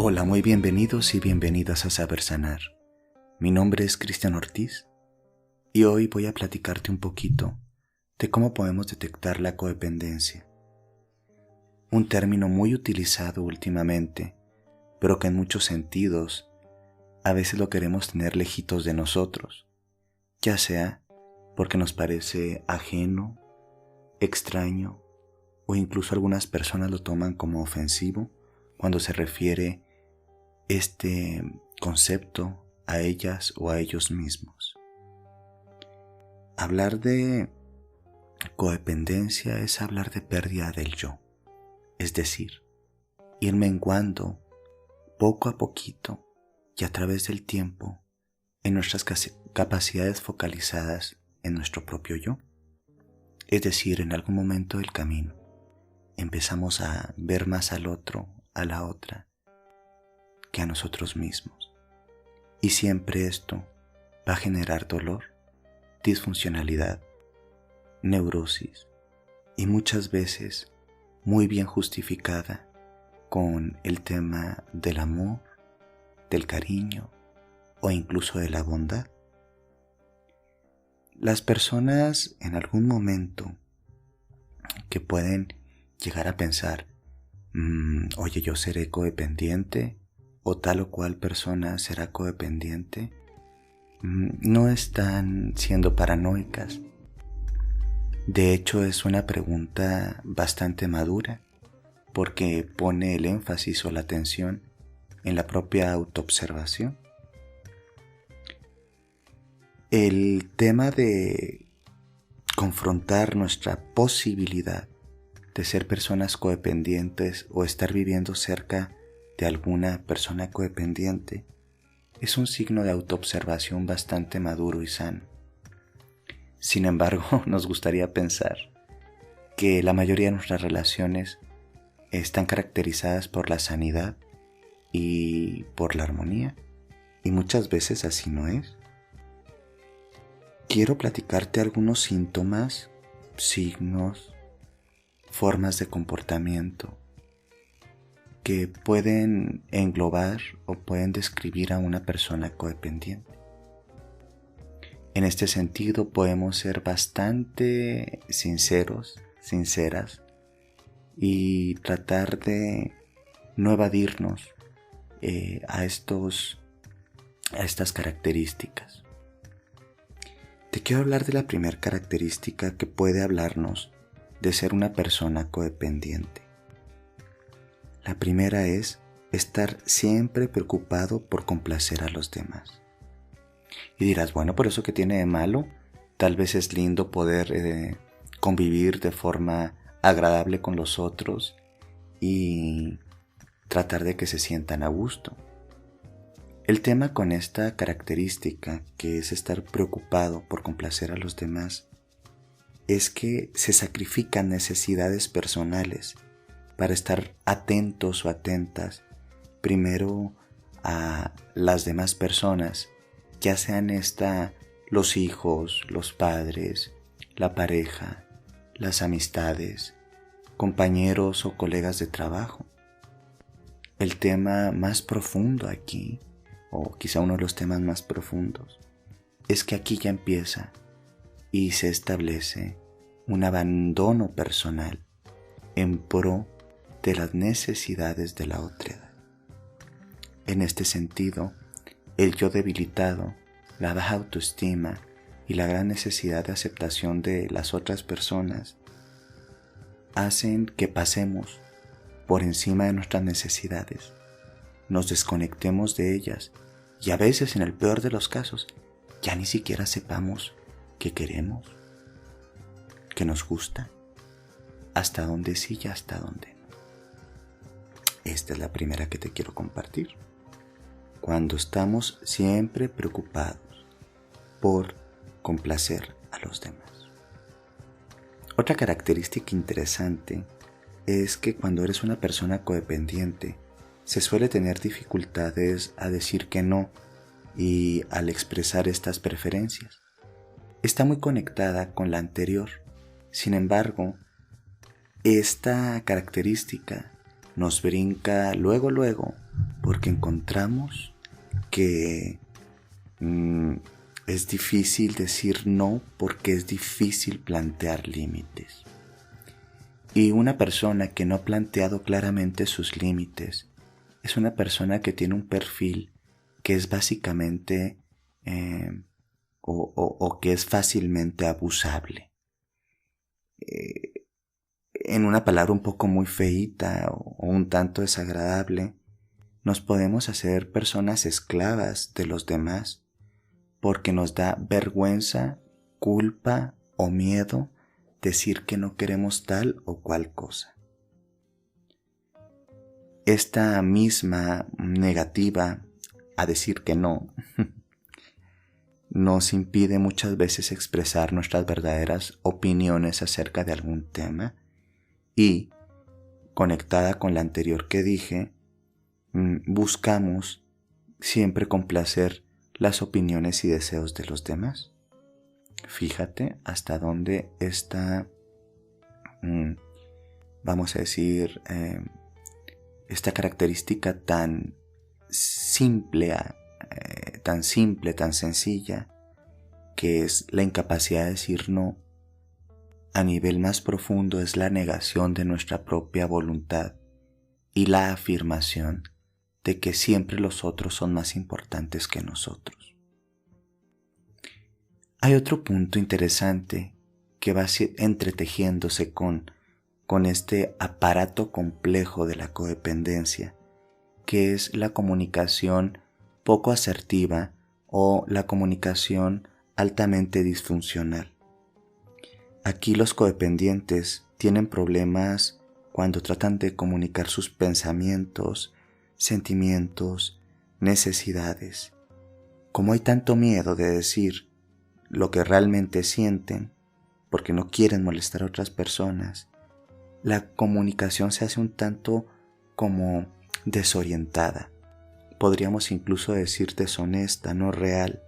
Hola, muy bienvenidos y bienvenidas a Saber Sanar. Mi nombre es Cristian Ortiz y hoy voy a platicarte un poquito de cómo podemos detectar la codependencia. Un término muy utilizado últimamente, pero que en muchos sentidos a veces lo queremos tener lejitos de nosotros, ya sea porque nos parece ajeno, extraño o incluso algunas personas lo toman como ofensivo cuando se refiere este concepto a ellas o a ellos mismos. Hablar de codependencia es hablar de pérdida del yo, es decir, ir menguando poco a poquito y a través del tiempo en nuestras capacidades focalizadas en nuestro propio yo. Es decir, en algún momento del camino empezamos a ver más al otro, a la otra, que a nosotros mismos. Y siempre esto va a generar dolor, disfuncionalidad, neurosis y muchas veces muy bien justificada con el tema del amor, del cariño o incluso de la bondad. Las personas en algún momento que pueden llegar a pensar, oye, yo seré codependiente o tal o cual persona será codependiente, no están siendo paranoicas. De hecho, es una pregunta bastante madura porque pone el énfasis o la atención en la propia autoobservación. El tema de confrontar nuestra posibilidad de ser personas codependientes o estar viviendo cerca de alguna persona codependiente es un signo de autoobservación bastante maduro y sano. Sin embargo, nos gustaría pensar que la mayoría de nuestras relaciones están caracterizadas por la sanidad y por la armonía, y muchas veces así no es. Quiero platicarte algunos síntomas, signos, formas de comportamiento que pueden englobar o pueden describir a una persona codependiente. En este sentido podemos ser bastante sinceros, sinceras y tratar de no evadirnos a estas características. Te quiero hablar de la primera característica que puede hablarnos de ser una persona codependiente. La primera es estar siempre preocupado por complacer a los demás. Y dirás, bueno, ¿por eso qué tiene de malo? Tal vez es lindo poder convivir de forma agradable con los otros y tratar de que se sientan a gusto. El tema con esta característica, que es estar preocupado por complacer a los demás, es que se sacrifican necesidades personales para estar atentos o atentas primero a las demás personas, ya sean los hijos, los padres, la pareja, las amistades, compañeros o colegas de trabajo. El tema más profundo aquí, o quizá uno de los temas más profundos, es que aquí ya empieza y se establece un abandono personal en pro de las necesidades de la otredad. En este sentido, el yo debilitado, la baja autoestima y la gran necesidad de aceptación de las otras personas hacen que pasemos por encima de nuestras necesidades, nos desconectemos de ellas y a veces, en el peor de los casos, ya ni siquiera sepamos qué queremos, qué nos gusta, hasta dónde sí y hasta dónde no. Esta es la primera que te quiero compartir. Cuando estamos siempre preocupados por complacer a los demás. Otra característica interesante es que cuando eres una persona codependiente, se suele tener dificultades a decir que no y al expresar estas preferencias. Está muy conectada con la anterior. Sin embargo, esta característica nos brinca luego, porque encontramos que es difícil decir no, porque es difícil plantear límites. Y una persona que no ha planteado claramente sus límites es una persona que tiene un perfil que es básicamente o que es fácilmente abusable. En una palabra un poco muy feíta o un tanto desagradable, nos podemos hacer personas esclavas de los demás porque nos da vergüenza, culpa o miedo decir que no queremos tal o cual cosa. Esta misma negativa a decir que no nos impide muchas veces expresar nuestras verdaderas opiniones acerca de algún tema y, conectada con la anterior que dije, buscamos siempre complacer las opiniones y deseos de los demás. Fíjate hasta dónde está, vamos a decir, esta característica tan simple, tan sencilla, que es la incapacidad de decir no, a nivel más profundo es la negación de nuestra propia voluntad y la afirmación de que siempre los otros son más importantes que nosotros. Hay otro punto interesante que va entretejiéndose con este aparato complejo de la codependencia, que es la comunicación poco asertiva o la comunicación altamente disfuncional. Aquí los codependientes tienen problemas cuando tratan de comunicar sus pensamientos, sentimientos, necesidades. Como hay tanto miedo de decir lo que realmente sienten, porque no quieren molestar a otras personas, la comunicación se hace un tanto como desorientada. Podríamos incluso decir deshonesta, no real.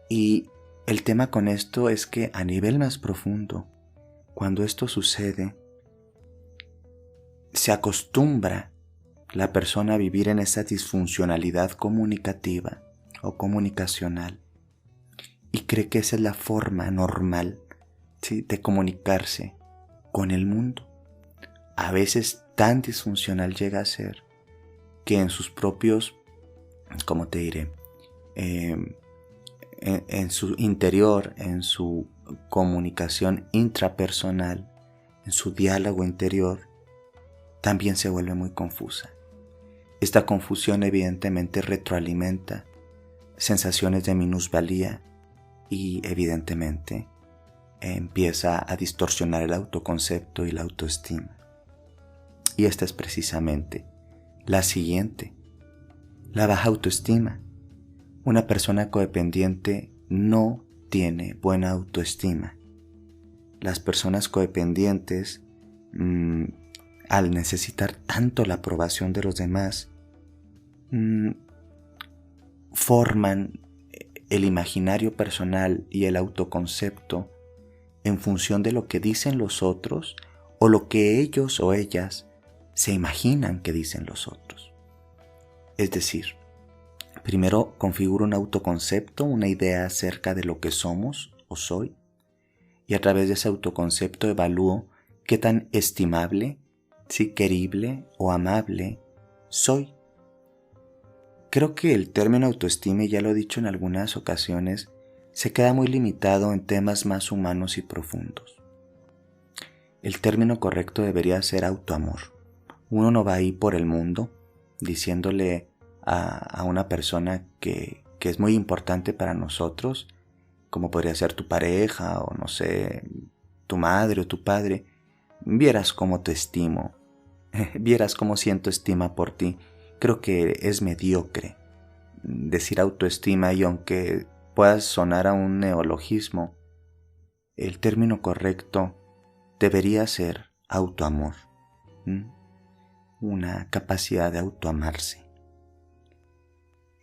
Y el tema con esto es que a nivel más profundo, cuando esto sucede, se acostumbra la persona a vivir en esa disfuncionalidad comunicativa o comunicacional y cree que esa es la forma normal, ¿sí?, de comunicarse con el mundo. A veces tan disfuncional llega a ser que en sus propios, ¿cómo te diré?, en su interior, en su comunicación intrapersonal, en su diálogo interior, también se vuelve muy confusa. Esta confusión evidentemente retroalimenta sensaciones de minusvalía y evidentemente empieza a distorsionar el autoconcepto y la autoestima. Y esta es precisamente la siguiente, la baja autoestima. Una persona codependiente no tiene buena autoestima. Las personas codependientes, al necesitar tanto la aprobación de los demás, forman el imaginario personal y el autoconcepto en función de lo que dicen los otros o lo que ellos o ellas se imaginan que dicen los otros. Es decir, primero configuro un autoconcepto, una idea acerca de lo que somos o soy, y a través de ese autoconcepto evalúo qué tan estimable, si querible o amable soy. Creo que el término autoestima, y ya lo he dicho en algunas ocasiones, se queda muy limitado en temas más humanos y profundos. El término correcto debería ser autoamor. Uno no va ahí por el mundo diciéndole a una persona que es muy importante para nosotros, como podría ser tu pareja o no sé, tu madre o tu padre, vieras cómo te estimo, vieras cómo siento estima por ti. Creo que es mediocre decir autoestima, y aunque pueda sonar a un neologismo, el término correcto debería ser autoamor, una capacidad de autoamarse.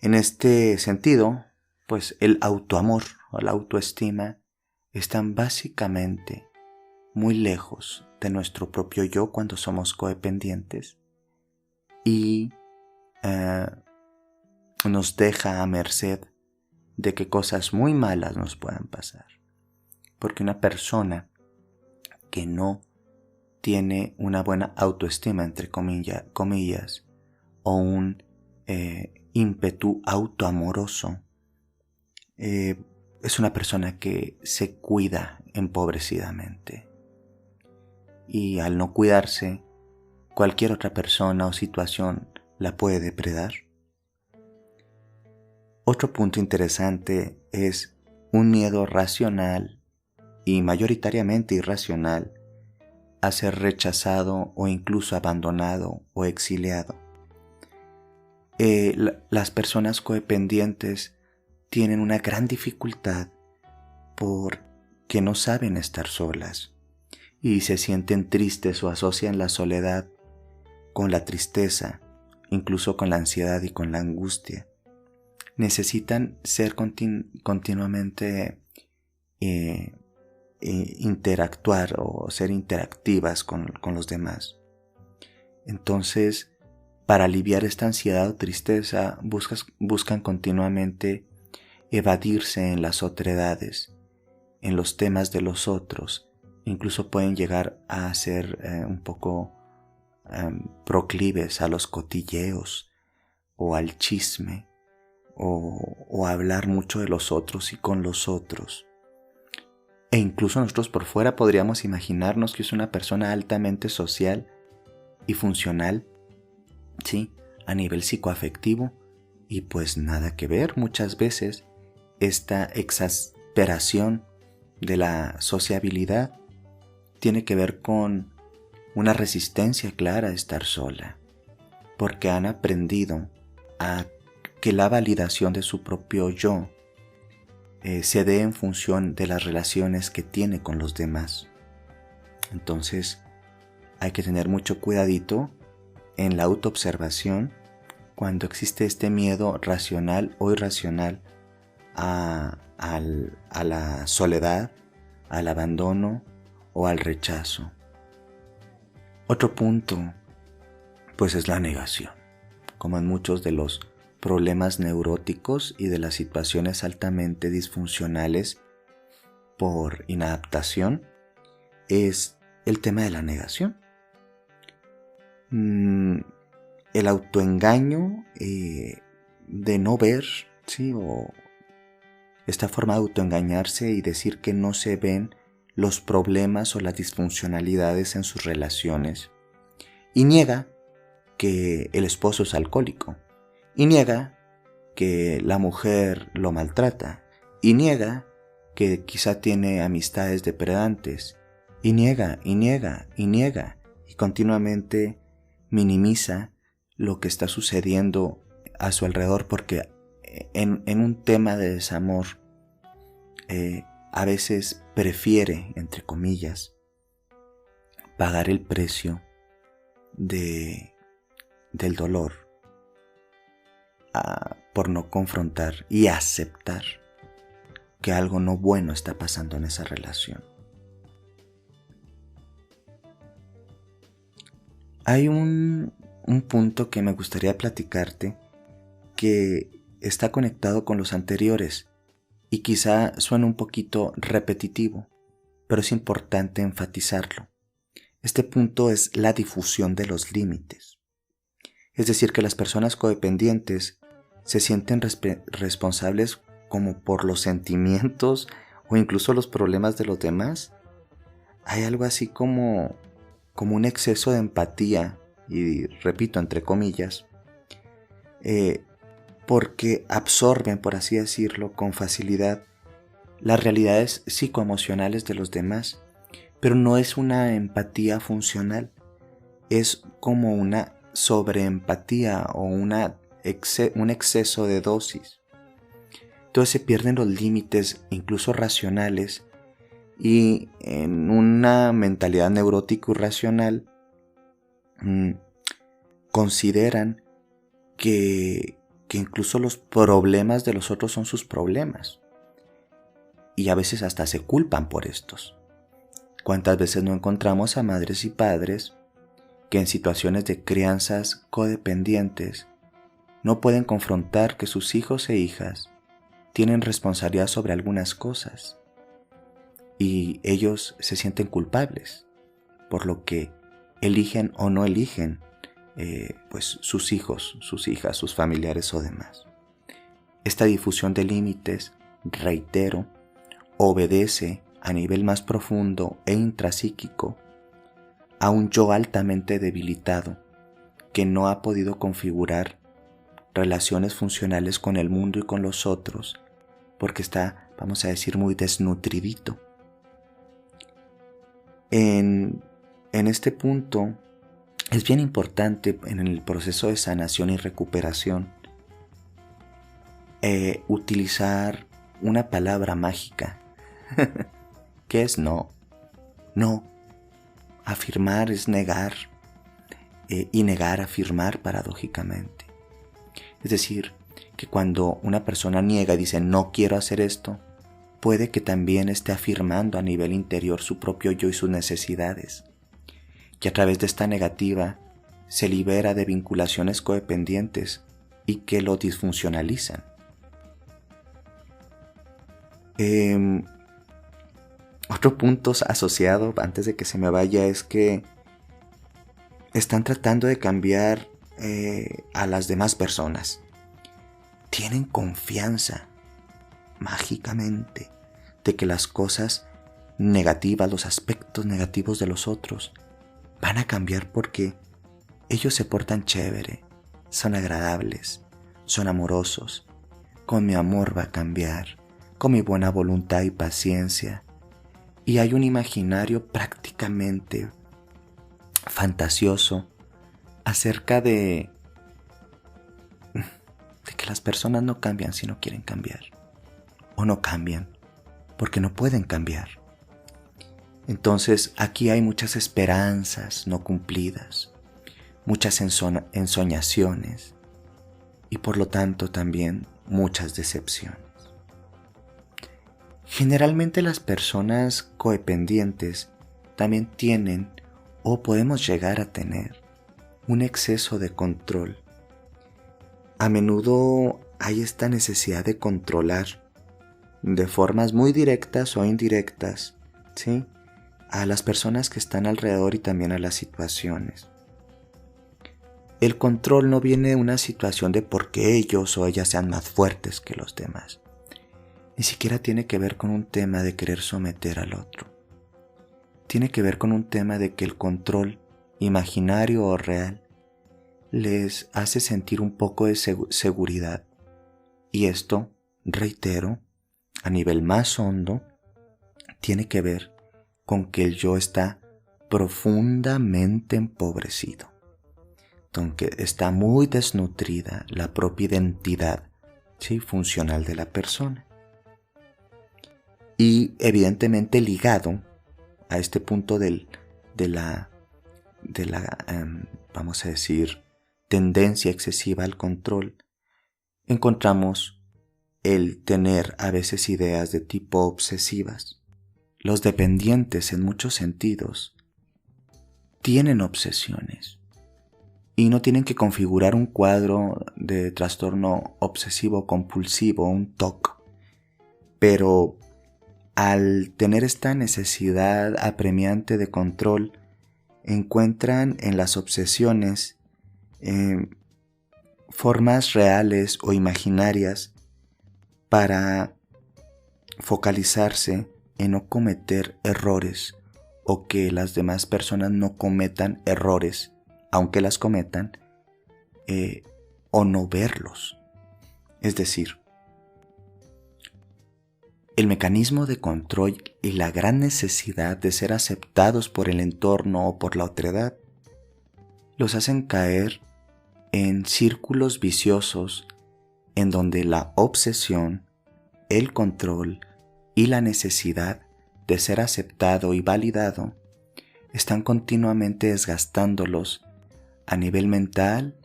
En este sentido, pues el autoamor o la autoestima están básicamente muy lejos de nuestro propio yo cuando somos codependientes, y nos deja a merced de que cosas muy malas nos puedan pasar. Porque una persona que no tiene una buena autoestima, entre comillas, o un ímpetu autoamoroso, es una persona que se cuida empobrecidamente. Y al no cuidarse, cualquier otra persona o situación la puede depredar. Otro punto interesante es un miedo racional y mayoritariamente irracional a ser rechazado o incluso abandonado o exiliado. Las personas codependientes tienen una gran dificultad porque no saben estar solas y se sienten tristes o asocian la soledad con la tristeza, incluso con la ansiedad y con la angustia. Necesitan ser continuamente interactuar o ser interactivas con los demás. Entonces, para aliviar esta ansiedad o tristeza, buscan continuamente evadirse en las otredades, en los temas de los otros. Incluso pueden llegar a ser un poco proclives a los cotilleos o al chisme o a hablar mucho de los otros y con los otros. E incluso nosotros por fuera podríamos imaginarnos que es una persona altamente social y funcional, ¿sí? A nivel psicoafectivo, y pues nada que ver. Muchas veces esta exasperación de la sociabilidad tiene que ver con una resistencia clara a estar sola, porque han aprendido a que la validación de su propio yo se dé en función de las relaciones que tiene con los demás. Entonces hay que tener mucho cuidadito en la autoobservación cuando existe este miedo racional o irracional a la soledad, al abandono o al rechazo. Otro punto, pues, es la negación. Como en muchos de los problemas neuróticos y de las situaciones altamente disfuncionales por inadaptación, es el tema de la negación. El autoengaño de no ver, ¿sí? O esta forma de autoengañarse y decir que no se ven los problemas o las disfuncionalidades en sus relaciones. Y niega que el esposo es alcohólico. Y niega que la mujer lo maltrata. Y niega que quizá tiene amistades depredantes. Y niega. Y continuamente minimiza lo que está sucediendo a su alrededor, porque en un tema de desamor a veces prefiere, entre comillas, pagar el precio del dolor por no confrontar y aceptar que algo no bueno está pasando en esa relación. Hay un punto que me gustaría platicarte que está conectado con los anteriores y quizá suene un poquito repetitivo, pero es importante enfatizarlo. Este punto es la difusión de los límites. Es decir, que las personas codependientes se sienten responsables como por los sentimientos o incluso los problemas de los demás. Hay algo así como un exceso de empatía, y repito, entre comillas, porque absorben, por así decirlo, con facilidad las realidades psicoemocionales de los demás, pero no es una empatía funcional, es como una sobreempatía o un exceso de dosis. Entonces se pierden los límites, incluso racionales, y en una mentalidad neurótico-irracional consideran que incluso los problemas de los otros son sus problemas. Y a veces hasta se culpan por estos. ¿Cuántas veces no encontramos a madres y padres que en situaciones de crianzas codependientes no pueden confrontar que sus hijos e hijas tienen responsabilidad sobre algunas cosas y ellos se sienten culpables, por lo que eligen o no eligen pues sus hijos, sus hijas, sus familiares o demás. Esta difusión de límites, reitero, obedece a nivel más profundo e intrapsíquico a un yo altamente debilitado que no ha podido configurar relaciones funcionales con el mundo y con los otros porque está, vamos a decir, muy desnutridito. En este punto es bien importante en el proceso de sanación y recuperación utilizar una palabra mágica que es no. No. Afirmar es negar y negar afirmar paradójicamente. Es decir, que cuando una persona niega y dice no quiero hacer esto, puede que también esté afirmando a nivel interior su propio yo y sus necesidades. Y a través de esta negativa se libera de vinculaciones codependientes y que lo disfuncionalizan. Otro punto asociado, antes de que se me vaya, es que están tratando de cambiar a las demás personas. Tienen confianza mágicamente de que las cosas negativas, los aspectos negativos de los otros van a cambiar porque ellos se portan chévere, son agradables, son amorosos. Con mi amor va a cambiar, con mi buena voluntad y paciencia. Y hay un imaginario prácticamente fantasioso acerca de que las personas no cambian si no quieren cambiar, o no cambian porque no pueden cambiar. Entonces aquí hay muchas esperanzas no cumplidas, muchas ensoñaciones y por lo tanto también muchas decepciones. Generalmente las personas codependientes también tienen o podemos llegar a tener un exceso de control. A menudo hay esta necesidad de controlar de formas muy directas o indirectas, ¿sí?, a las personas que están alrededor y también a las situaciones. El control no viene de una situación de porque ellos o ellas sean más fuertes que los demás. Ni siquiera tiene que ver con un tema de querer someter al otro. Tiene que ver con un tema de que el control, imaginario o real, les hace sentir un poco de seguridad. Y esto, reitero, a nivel más hondo, tiene que ver con que el yo está profundamente empobrecido, aunque está muy desnutrida la propia identidad, ¿sí?, funcional de la persona. Y evidentemente ligado a este punto de la vamos a decir, tendencia excesiva al control, encontramos el tener a veces ideas de tipo obsesivas. Los dependientes en muchos sentidos tienen obsesiones y no tienen que configurar un cuadro de trastorno obsesivo compulsivo, un TOC, pero al tener esta necesidad apremiante de control, encuentran en las obsesiones formas reales o imaginarias para focalizarse en no cometer errores o que las demás personas no cometan errores, aunque las cometan, o no verlos. Es decir, el mecanismo de control y la gran necesidad de ser aceptados por el entorno o por la otredad los hacen caer en círculos viciosos en donde la obsesión, el control y la necesidad de ser aceptado y validado están continuamente desgastándolos a nivel mental,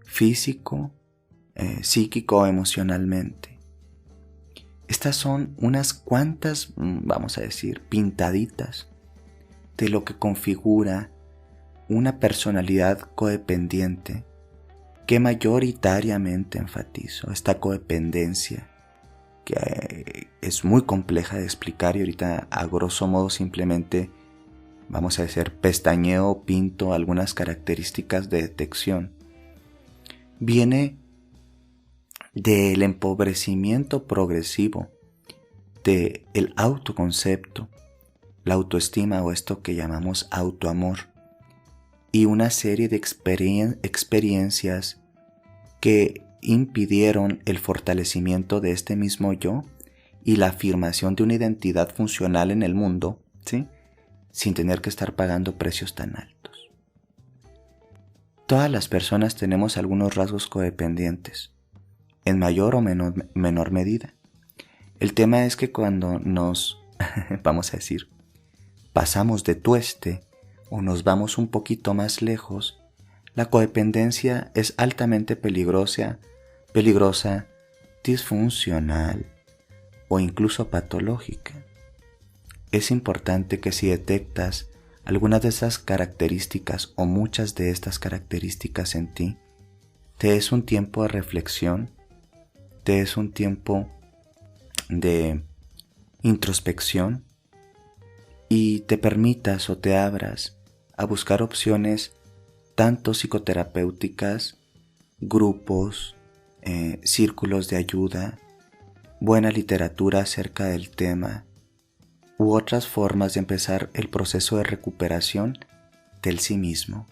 físico, psíquico o emocionalmente. Estas son unas cuantas, vamos a decir, pintaditas de lo que configura una personalidad codependiente que mayoritariamente enfatizo, esta codependencia que es muy compleja de explicar y ahorita a grosso modo simplemente vamos a decir pestañeo o pinto algunas características de detección, viene del empobrecimiento progresivo del autoconcepto, la autoestima o esto que llamamos autoamor, y una serie de experiencias que impidieron el fortalecimiento de este mismo yo y la afirmación de una identidad funcional en el mundo, ¿sí?, sin tener que estar pagando precios tan altos. Todas las personas tenemos algunos rasgos codependientes, en mayor o menor medida. El tema es que cuando nos, vamos a decir, pasamos de tueste o nos vamos un poquito más lejos, la codependencia es altamente peligrosa, disfuncional o incluso patológica. Es importante que si detectas algunas de esas características o muchas de estas características en ti, te des un tiempo de reflexión, te des un tiempo de introspección y te permitas o te abras a buscar opciones tanto psicoterapéuticas, grupos, círculos de ayuda, buena literatura acerca del tema u otras formas de empezar el proceso de recuperación del sí mismo,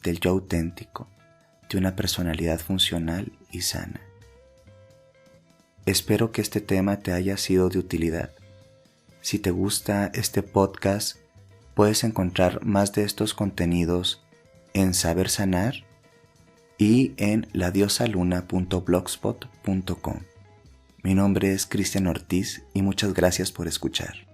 del yo auténtico, de una personalidad funcional y sana. Espero que este tema te haya sido de utilidad. Si te gusta este podcast, puedes encontrar más de estos contenidos en Saber Sanar y en ladiosaluna.blogspot.com. Mi nombre es Cristian Ortiz y muchas gracias por escuchar.